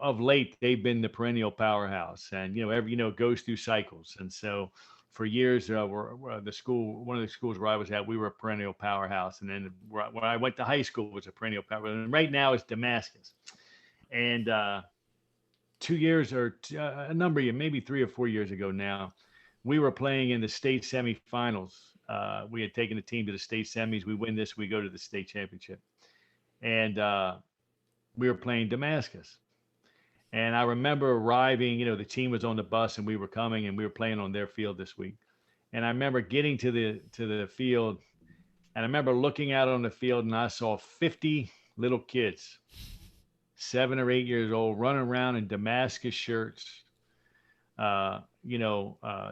of late they've been the perennial powerhouse, and it goes through cycles. And so for years, the school, one of the schools where I was at, we were a perennial powerhouse, and then where I went to high school was a perennial power, and right now it's Damascus. And 2 years or a number of years, maybe 3 or 4 years ago now, we were playing in the state semifinals. We had taken the team to the state semis. We win this, we go to the state championship, and we were playing Damascus. And I remember arriving. The team was on the bus, and we were coming, and we were playing on their field this week. And I remember getting to the field, and I remember looking out on the field, and I saw 50 little kids, 7 or 8 years old, running around in Damascus shirts,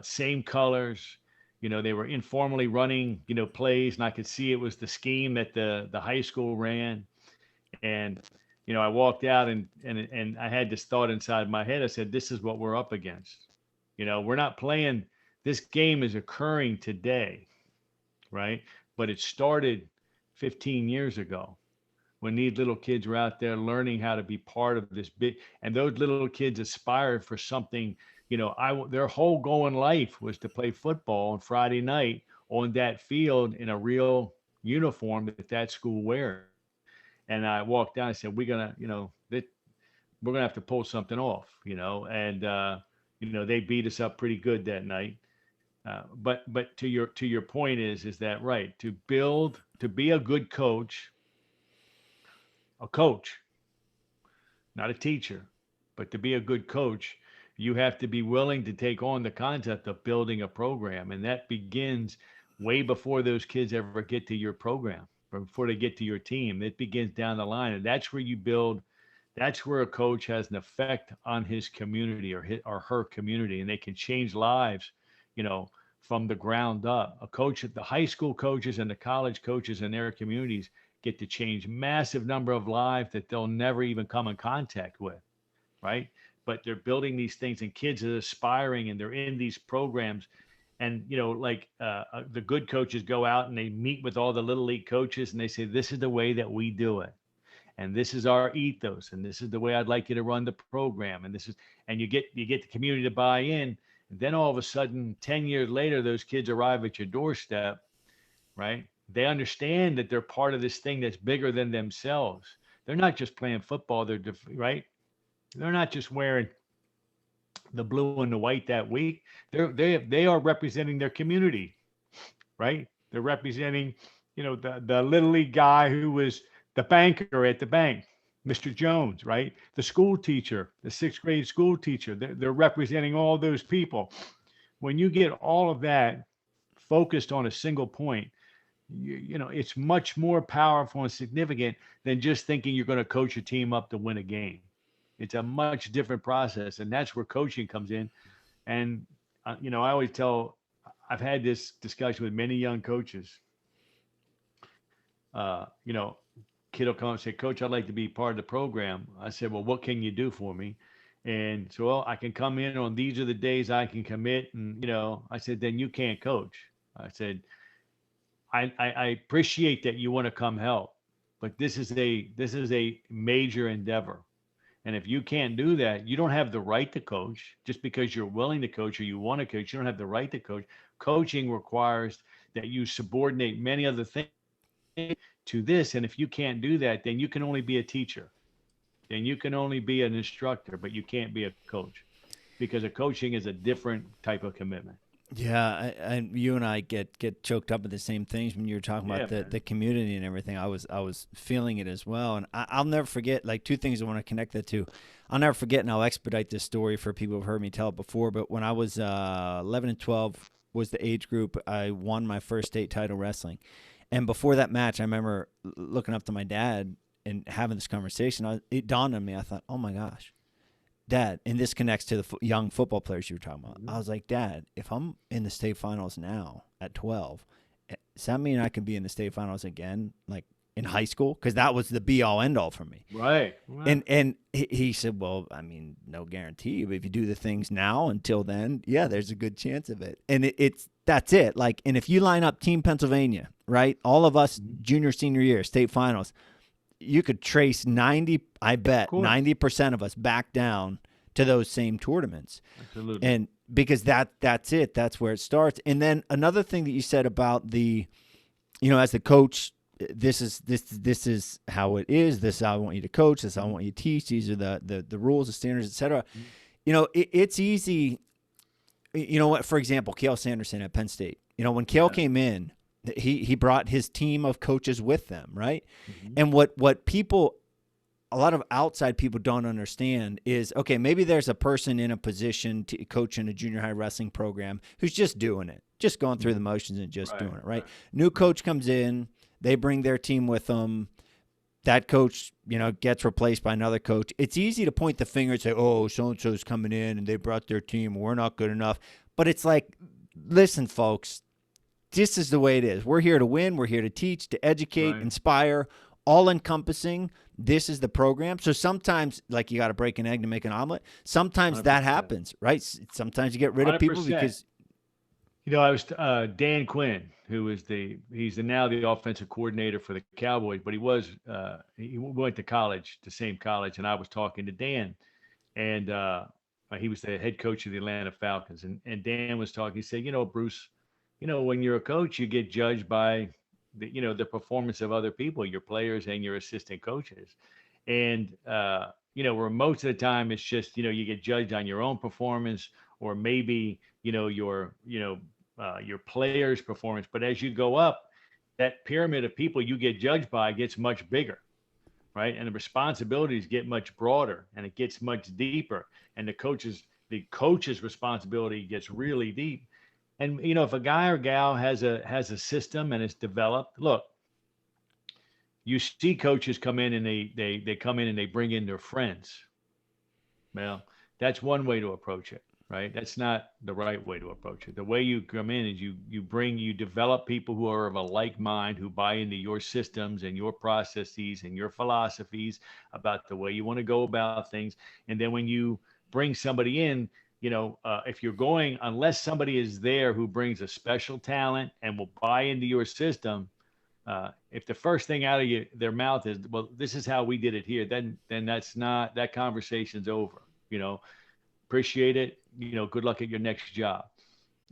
same colors. They were informally running, plays, and I could see it was the scheme that the high school ran. And I walked out, and I had this thought inside my head. I said, "This is what we're up against. We're not playing. This game is occurring today, right? But it started 15 years ago." When these little kids were out there learning how to be part of this big, and those little kids aspired for something. Their whole going life was to play football on Friday night on that field in a real uniform that school wears. And I walked down and said, we're gonna have to pull something off, and they beat us up pretty good that night. But to your point is that right? To be a good coach, a coach, not a teacher, but to be a good coach, you have to be willing to take on the concept of building a program. And that begins way before those kids ever get to your program or before they get to your team. It begins down the line. And that's where you build, that's where a coach has an effect on his community or her community, and they can change lives, you know, from the ground up. A coach at the high school coaches and the college coaches in their communities get to change massive number of lives that they'll never even come in contact with, right? But they're building these things, and kids are aspiring, and they're in these programs. And like the good coaches go out and they meet with all the little league coaches, and they say, this is the way that we do it, and this is our ethos, and this is the way I'd like you to run the program, and this is, and you get the community to buy in. And then all of a sudden, 10 years later, those kids arrive at your doorstep, right? They understand that they're part of this thing that's bigger than themselves. They're not just playing football. Right. They're not just wearing the blue and the white that week. They are representing their community, right? They're representing, the little league guy who was the banker at the bank, Mr. Jones, right? The school teacher, the sixth grade school teacher. They're representing all those people. When you get all of that focused on a single point, it's much more powerful and significant than just thinking you're going to coach a team up to win a game. It's a much different process, and that's where coaching comes in. And I always I've had this discussion with many young coaches. Kid will come and say, Coach, I'd like to be part of the program. I said, well, what can you do for me? And so, well, I can come in on these are the days I can commit. And, I said, then you can't coach. I said, I appreciate that you want to come help, but this is a major endeavor. And if you can't do that, you don't have the right to coach. Just because you're willing to coach or you want to coach, you don't have the right to coach. Coaching requires that you subordinate many other things to this. And if you can't do that, then you can only be a teacher. Then you can only be an instructor, but you can't be a coach, because a coaching is a different type of commitment. Yeah, you and I get choked up at the same things when you were talking about the community and everything. I was feeling it as well, and I'll never forget. Like, two things I want to connect that to. I'll never forget, and I'll expedite this story for people who've heard me tell it before. But when I was 11 and 12 was the age group, I won my first state title wrestling, and before that match, I remember looking up to my dad and having this conversation. It dawned on me. I thought, oh my gosh, Dad, and this connects to the young football players you were talking about. I was like, Dad, if I'm in the state finals now at 12, does that mean I can be in the state finals again, like in high school? Because that was the be-all, end-all for me. Right. And he said, well, I mean, no guarantee, but if you do the things now until then, yeah, there's a good chance of it. And that's it. Like, and if you line up Team Pennsylvania, right, all of us junior, senior year, state finals, you could trace 90% of us back down to those same tournaments. Absolutely. And because that's it. That's where it starts. And then another thing that you said about as the coach, this is how it is. This is how I want you to coach. This is how I want you to teach. These are the rules, the standards, etc. It's easy. For example, Cale Sanderson at Penn State. When Cale came in, he brought his team of coaches with them, right? Mm-hmm. And what a lot of outside people don't understand is, okay, maybe there's a person in a position to coach in a junior high wrestling program who's just doing it, just going through the motions and just doing it, right? New coach comes in, they bring their team with them. That coach, gets replaced by another coach. It's easy to point the finger and say, oh, so-and-so's coming in and they brought their team. We're not good enough. But it's like, listen, folks, this is the way it is. We're here to win. We're here to teach, to educate, inspire, all-encompassing. This is the program. So sometimes, like, you got to break an egg to make an omelet. Sometimes 100%. That happens, right? Sometimes you get rid of people 100%. Because I was Dan Quinn, who is he's now the offensive coordinator for the Cowboys, but he went to college, the same college, and I was talking to Dan, and he was the head coach of the Atlanta Falcons, and Dan was talking. He said, Bruce, when you're a coach, you get judged by the performance of other people, your players and your assistant coaches. And, where most of the time it's just, you get judged on your own performance, or maybe, your players' performance. But as you go up, that pyramid of people you get judged by gets much bigger, right? And the responsibilities get much broader, and it gets much deeper. And the coach's responsibility gets really deep. And, if a guy or gal has a system and it's developed, look, you see coaches come in and they come in and they bring in their friends. Well, that's one way to approach it. right? That's not the right way to approach it. The way you come in is you develop people who are of a like mind, who buy into your systems and your processes and your philosophies about the way you want to go about things. And then when you bring somebody in, if you're going, unless somebody is there who brings a special talent and will buy into your system, if the first thing out of their mouth is, well, this is how we did it here, then that conversation's over. Appreciate it. Good luck at your next job.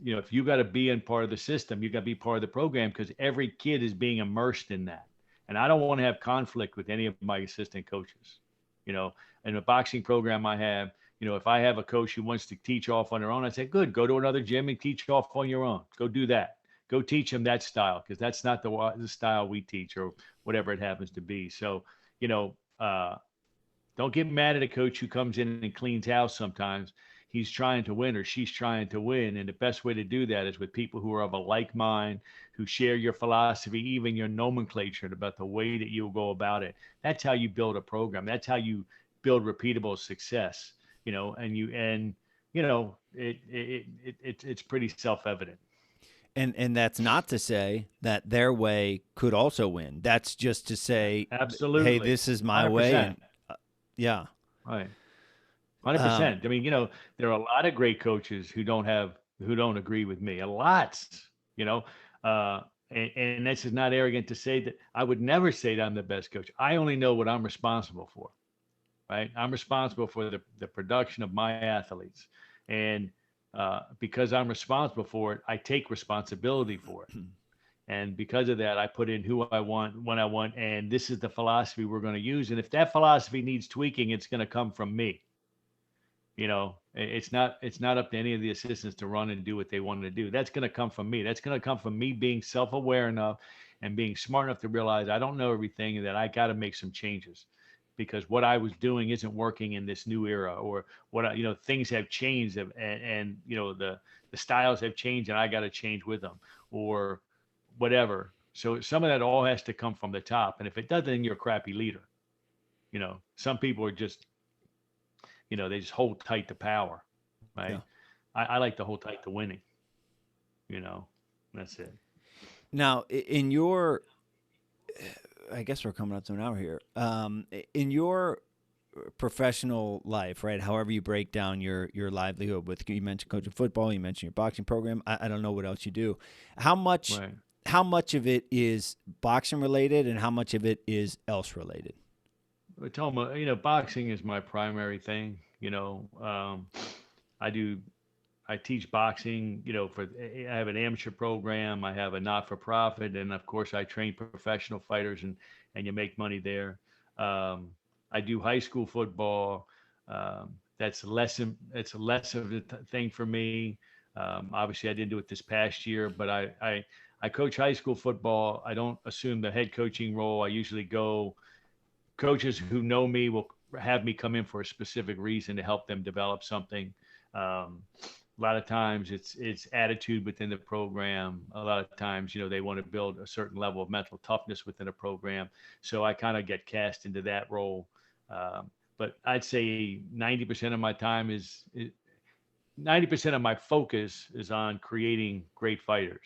If you got to be in part of the system, you got to be part of the program, because every kid is being immersed in that. And I don't want to have conflict with any of my assistant coaches. In a boxing program I have, if I have a coach who wants to teach off on their own, I say, good, go to another gym and teach off on your own. Go do that. Go teach them that style, because that's not the style we teach, or whatever it happens to be. So, don't get mad at a coach who comes in and cleans house sometimes. He's trying to win, or she's trying to win. And the best way to do that is with people who are of a like mind, who share your philosophy, even your nomenclature about the way that you'll go about it. That's how you build a program. That's how you build repeatable success. It's pretty self-evident. And that's not to say that their way could also win. That's just to say, absolutely, hey, this is my 100%. way. And, yeah. Right. 100%. There are a lot of great coaches who don't agree with me. A lot, and this is not arrogant to say that I would never say that I'm the best coach. I only know what I'm responsible for, right? I'm responsible for the production of my athletes. And because I'm responsible for it, I take responsibility for it. And because of that, I put in who I want, when I want, and this is the philosophy we're going to use. And if that philosophy needs tweaking, it's going to come from me. It's not up to any of the assistants to run and do what they want to do. That's going to come from me. That's going to come from me being self-aware enough and being smart enough to realize I don't know everything, and that I got to make some changes, because what I was doing isn't working in this new era, or things have changed, and the styles have changed, and I got to change with them, or whatever. So some of that all has to come from the top. And if it doesn't, then you're a crappy leader. Some people are just, they just hold tight to power, right? Yeah. I like to hold tight to winning, that's it. Now, in your, I guess we're coming up to an hour here. In your professional life, right? However you break down your livelihood, with, you mentioned coaching football, you mentioned your boxing program. I don't know what else you do. How much of it is boxing related, and how much of it is else related? Tell them, boxing is my primary thing. I teach boxing, I have an amateur program, I have a not-for-profit, and of course I train professional fighters, and you make money there. I do high school football. It's less of a thing for me. Obviously I didn't do it this past year, but I coach high school football. I don't assume the head coaching role. I usually go, coaches who know me will have me come in for a specific reason to help them develop something. A lot of times it's attitude within the program. A lot of times, they want to build a certain level of mental toughness within a program. So I kind of get cast into that role. But I'd say 90% of my time 90% of my focus is on creating great fighters.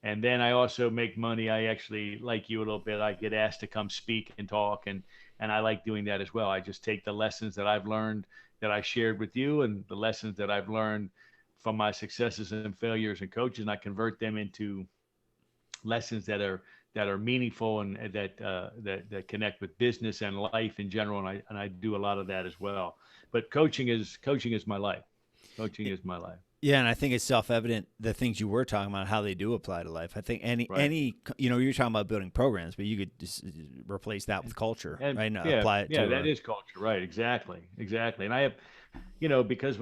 And then I also make money. I actually, like you a little bit, I get asked to come speak and talk, and I like doing that as well. I just take the lessons that I've learned, that I shared with you, and the lessons that I've learned from my successes and failures and coaches, and I convert them into lessons that are meaningful, and that connect with business and life in general. And I do a lot of that as well. But coaching is my life. Coaching is my life. Yeah, and I think it's self-evident, the things you were talking about, how they do apply to life. I think any you're talking about building programs, but you could just replace that with culture, right? And apply it to that is culture, right? Exactly. And I have, because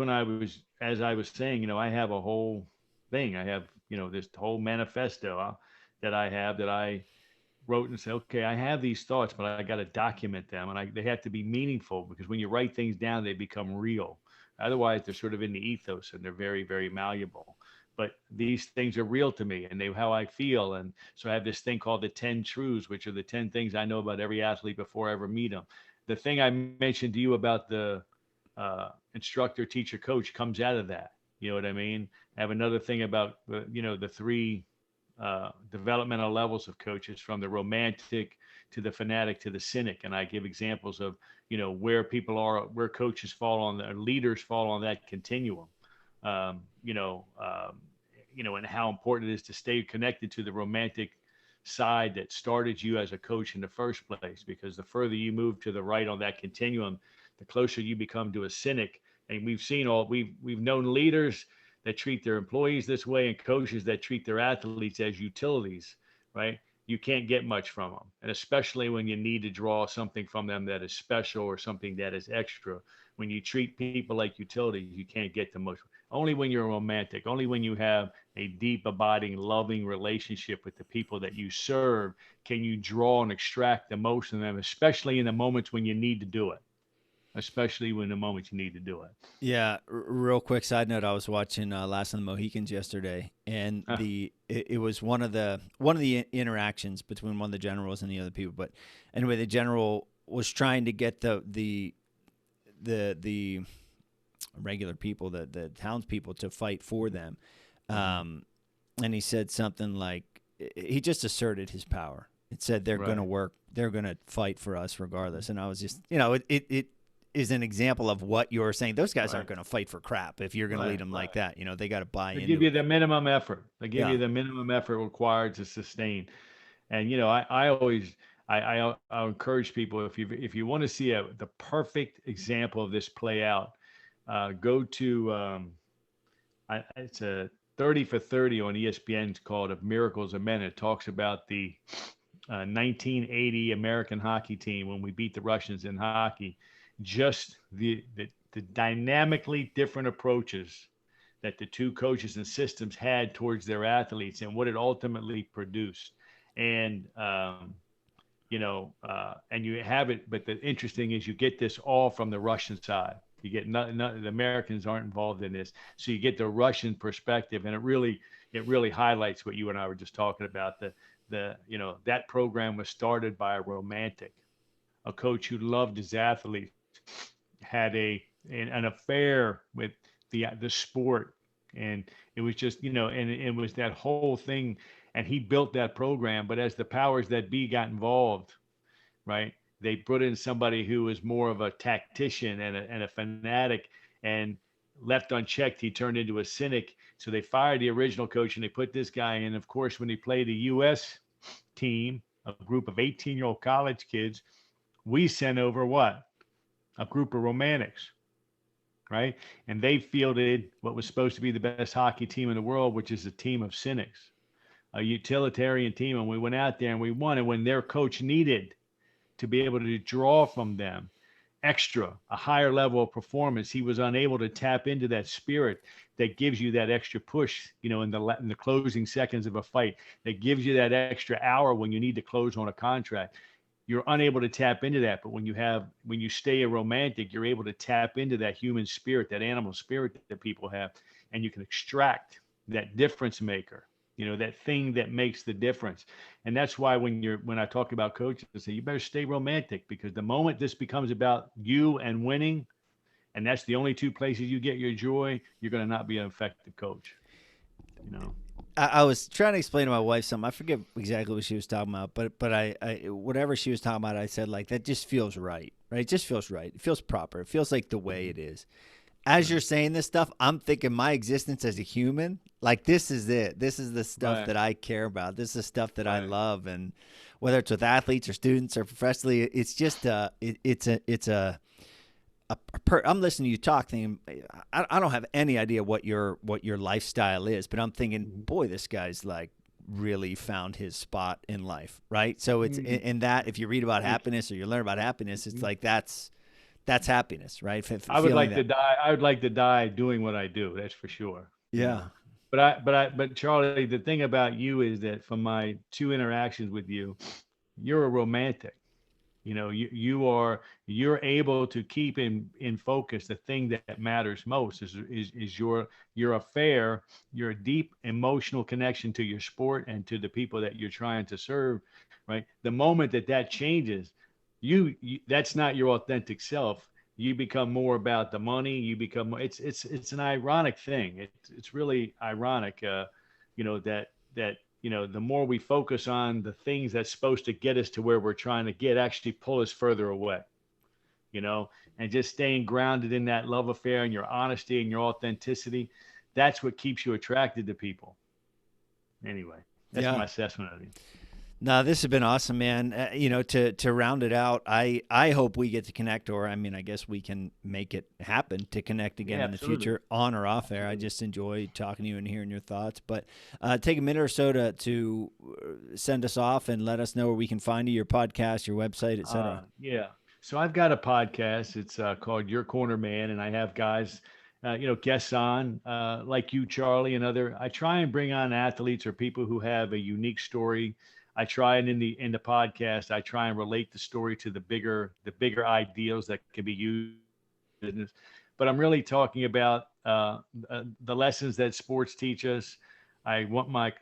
as I was saying, I have a whole thing. I have, this whole manifesto that I wrote and said, okay, I have these thoughts, but I got to document them, and they have to be meaningful, because when you write things down, they become real. Otherwise, they're sort of in the ethos, and they're very, very malleable. But these things are real to me, and how I feel. And so I have this thing called the 10 truths, which are the 10 things I know about every athlete before I ever meet them. The thing I mentioned to you about the instructor, teacher, coach comes out of that. You know what I mean? I have another thing about the three developmental levels of coaches, from the romantic to the fanatic to the cynic, and I give examples of where people are, where coaches fall on the leaders fall on that continuum. Um, you know, um, and how important it is to stay connected to the romantic side that started you as a coach in the first place, because the further you move to the right on that continuum, the closer you become to a cynic. And we've known leaders that treat their employees this way and coaches that treat their athletes as utilities, right? You can't get much from them. And especially when you need to draw something from them that is special or something that is extra. When you treat people like utilities, you can't get the most. Only when you're romantic, only when you have a deep, abiding, loving relationship with the people that you serve can you draw and extract the most from them, especially in the moments when you need to do it. Especially when the moments you need to do it. Yeah, real quick side note: I was watching Last of the Mohicans yesterday, and Huh. it was one of the interactions between one of the generals and the other people. But anyway, the general was trying to get the regular people, the townspeople, to fight for them, Mm-hmm. and he said something like, he just asserted his power. It said they're going to Right. work, they're going to fight for us regardless. And I was just, it is an example of what you're saying. Those guys aren't Right. going to fight for crap if you're going to lead Right. them like Right. that. They got to buy They give into you it. the minimum effort. They give Yeah. you the minimum effort required to sustain. And I always I encourage people, if you want to see the perfect example of this play out, go to it's a 30 for 30 on ESPN. It's called "Of Miracles of Men." It talks about the 1980 American hockey team when we beat the Russians in hockey. Just the dynamically different approaches that the two coaches and systems had towards their athletes and what it ultimately produced. And and you have it. But the interesting is you get this all from the Russian side. You get the Americans aren't involved in this, so you get the Russian perspective, and it really highlights what you and I were just talking about. That program was started by a romantic, a coach who loved his athletes, had an affair with the sport, and it was just and it was that whole thing, and he built that program. But as the powers that be got involved, right? They put in somebody who was more of a tactician and a fanatic, and left unchecked, he turned into a cynic. So they fired the original coach and they put this guy in. Of course, when he played the U.S. team, a group of 18-year-old college kids, we sent over what? A group of romantics, right? And they fielded what was supposed to be the best hockey team in the world, which is a team of cynics, a utilitarian team. And we went out there and we won. And when their coach needed to be able to draw from them a higher level of performance, he was unable to tap into that spirit that gives you that extra push, in the closing seconds of a fight, that gives you that extra hour when you need to close on a contract. You're unable to tap into that. But when you stay a romantic, you're able to tap into that human spirit, that animal spirit that people have, and you can extract that difference maker, that thing that makes the difference. And that's why when I talk about coaches, I say you better stay romantic, because the moment this becomes about you and winning, and that's the only two places you get your joy, you're going to not be an effective coach. You know. I was trying to explain to my wife something. I forget exactly what she was talking about, but I whatever she was talking about, I said, like, that just feels right, right? It just feels right. It feels proper. It feels like the way it is. As you're Right. saying this stuff, I'm thinking my existence as a human, like, this is it. This is the stuff Right. that I care about. This is the stuff that I Right. love, and whether it's with athletes or students or professionally, it's just I'm listening to you talk, thinking, I don't have any idea what your lifestyle is, but I'm thinking, Mhm. boy, this guy's like really found his spot in life, right? So it's Mhm. in that, if you read about Thank happiness or you learn about happiness, it's you. like that's happiness, right? I would Feeling like to that, die. I would like to die doing what I do. That's for sure. You yeah. know. But Charlie, the thing about you is that from my two interactions with you, you're a romantic. You're able to keep in focus the thing that matters most is your affair, your deep emotional connection to your sport and to the people that you're trying to serve, right? The moment that changes, that's not your authentic self. you become more about the money. You become, it's an ironic thing. It's really ironic, the more we focus on the things that's supposed to get us to where we're trying to get, actually pull us further away, you know, and just staying grounded in that love affair and your honesty and your authenticity. That's what keeps you attracted to people. Anyway, that's Yeah. my assessment of you. No, this has been awesome, man. To round it out, I hope we get to connect, or I mean, I guess we can make it happen to connect again Yeah, in the absolutely. future, on or off air. I Absolutely. just enjoy talking to you and hearing your thoughts. But take a minute or so to send us off and let us know where we can find you, your podcast, your website, etc. Yeah. So I've got a podcast. It's called Your Corner Man, and I have guys, guests on like you, Charlie, and other. I try and bring on athletes or people who have a unique story. I try and in the podcast, I try and relate the story to the bigger ideals that can be used in business. But I'm really talking about the lessons that sports teach us. I want my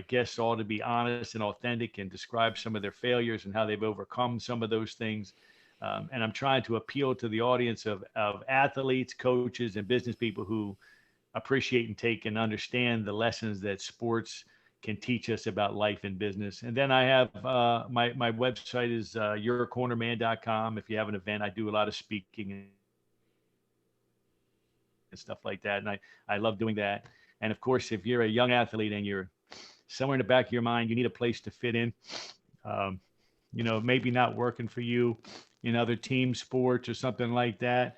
guests all to be honest and authentic and describe some of their failures and how they've overcome some of those things. And I'm trying to appeal to the audience of athletes, coaches, and business people who appreciate and take and understand the lessons that sports can teach us about life and business. And then I have my website is yourcornerman.com. If you have an event, I do a lot of speaking and stuff like that. And I love doing that. And of course, if you're a young athlete and you're somewhere in the back of your mind, you need a place to fit in, um, maybe not working for you in other team sports or something like that.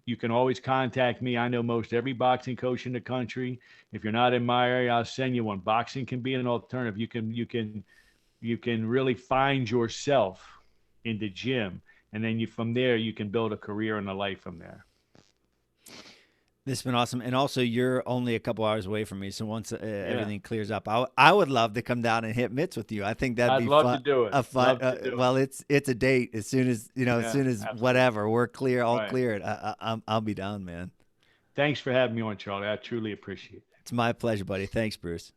You can always contact me. I know most every boxing coach in the country. If you're not in my area, I'll send you one. Boxing can be an alternative. You can really find yourself in the gym, and then from there you can build a career and a life from there. This has been awesome, and also you're only a couple hours away from me. So once Yeah, everything clears up, I would love to come down and hit mitts with you. I think that'd I'd be love to fun. do it. A fun. Love to do it. Well, it's a date. As soon as as Yeah, soon as absolutely. whatever we're clear, all Right. cleared. I'll be down, man. Thanks for having me on, Charlie. I truly appreciate it. It's my pleasure, buddy. Thanks, Bruce.